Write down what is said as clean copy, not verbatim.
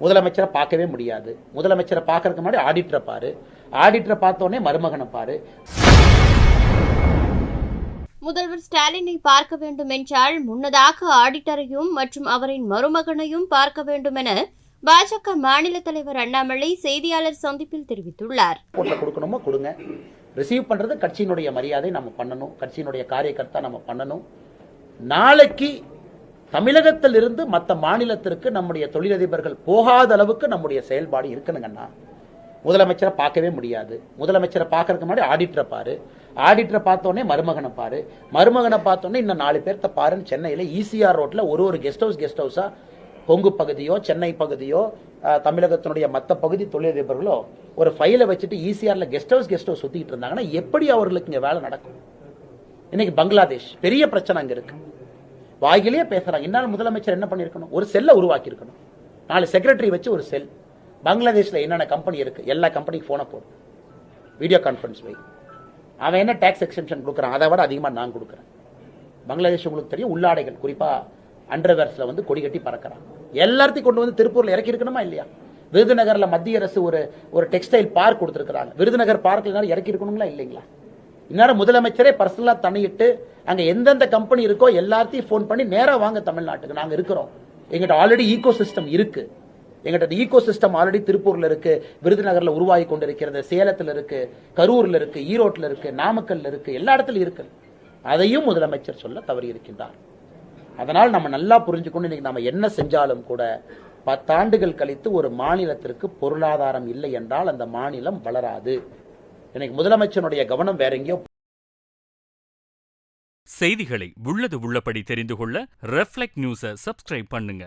முதலமைச்சரை பார்க்கவே முடியாது. முதலமைச்சரை பார்க்கறதுக்கு முன்னாடி ஆடிட்டரை பாரு, ஆடிட்டரை பார்த்தோன்னே மருமகனை பாரு. முதல்வர் ஸ்டாலினை பார்க்க வேண்டும் என்றால் முன்னதாக ஆடிட்டரையும் மற்றும் அவரின் மருமகனையும் பார்க்க வேண்டும் என பாஜக மாநில தலைவர் அண்ணாமலை செய்தியாளர் சந்திப்பில் தெரிவித்துள்ளார். கொடுக்கணுமோ கொடுங்க, ரிசீவ் பண்றது கட்சியினுடைய மரியாதை நம்ம பண்ணணும், கட்சியினுடைய காரியகர்த்தா நம்ம பண்ணணும். நாளைக்கு தமிழகத்தில் இருந்து மற்ற மாநிலத்திற்கு நம்முடைய தொழிலதிபர்கள் போகாத அளவுக்கு நம்முடைய செயல்பாடு இருக்கணுங்கன்னா முதலமைச்சரை பார்க்கவே முடியாது. முதலமைச்சரை பார்க்கறதுக்கு முன்னாடி ஆடிட்டரை பாரு, ஆடிட்டரை பார்த்தோன்னே மருமகனை பாரு, மருமகனை பார்த்தோன்னே இன்னும் 4 பேர்த்த பாருன்னு சென்னையில் ஈசிஆர் ரோட்ல ஒரு கெஸ்ட் ஹவுஸா கொங்கு பகுதியோ சென்னை பகுதியோ தமிழகத்தினுடைய மற்ற பகுதி தொழிலதிபர்களோ ஒரு ஃபைலை வச்சுட்டு ஈசிஆர்ல கெஸ்ட் ஹவுஸ் சுத்திட்டு இருந்தாங்கன்னா எப்படி அவர்களுக்கு இங்க வேலை நடக்கும்? இன்னைக்கு பங்களாதேஷ் பெரிய பிரச்சனை அங்க இருக்கு, வாயிலேயே பேசுறாங்க. இன்னாலும் முதலமைச்சர் என்ன பண்ணிருக்கணும்? ஒரு செல்லை உருவாக்கி இருக்கணும். 4 செக்ரட்டரி வச்சு ஒரு செல். பங்களாதேஷ்ல என்னென்ன கம்பெனி இருக்கு எல்லா கம்பெனிக்கு போனை போடு, வீடியோ கான்பரன்ஸ் வை. அவன் என்ன டாக்ஸ் எக்ஸெம்ஷன் கொடுக்குறான், அதை விட அதிகமா நான் கொடுக்குறேன். பங்களாதேஷ் உங்களுக்கு தெரியும், உள்ளாடைகள் குறிப்பா அண்டர்வேர்ஸ்ல கொடி கட்டி பறக்கிறான். எல்லாத்தையும் கொண்டு வந்து திருப்பூர்ல இறக்கி இருக்கணுமா இல்லையா? விருதுநகர்ல மத்திய அரசு ஒரு டெக்ஸ்டைல் பார்க் கொடுத்திருக்கிறாங்க. விருதுநகர் பார்க்ல இறக்கி இருக்கணுங்களா இல்லைங்களா? இந்நேரம் முதலமைச்சரே பர்சனலா தண்ணிட்டு அங்க எந்தெந்த கம்பெனி இருக்கோ எல்லாத்தையும் போன் பண்ணி நேரா வாங்க தமிழ்நாட்டுக்கு, நாங்க இருக்கிறோம், எங்கிட்ட ஆல்ரெடி ஈகோ சிஸ்டம் இருக்கு, எங்கிட்ட ஈகோ சிஸ்டம் ஆல்ரெடி திருப்பூர்ல இருக்கு, விருதுநகர்ல உருவாகி கொண்டிருக்கிறது, சேலத்துல இருக்கு, கரூர்ல இருக்கு, ஈரோட்ல இருக்கு, நாமக்கல்ல இருக்கு, எல்லா இடத்துலயும் இருக்கு. அதையும் முதலமைச்சர் சொல்ல தவறி இருக்கின்றார். அதனால் நம்ம நல்லா புரிஞ்சுக்கணும், இன்னைக்கு நம்ம என்ன செஞ்சாலும் கூட 10 ஆண்டுகள் கழித்து ஒரு மாநிலத்திற்கு பொருளாதாரம் இல்லை என்றால் அந்த மாநிலம் வளராது. இன்னைக்கு முதலமைச்சருடைய கவனம் வேற எங்கேயோ. செய்திகளை உள்ளது உள்ளபடி தெரிந்து கொள்ள ரெஃப்ளெக்ட் நியூஸை சப்ஸ்கிரைப் பண்ணுங்க.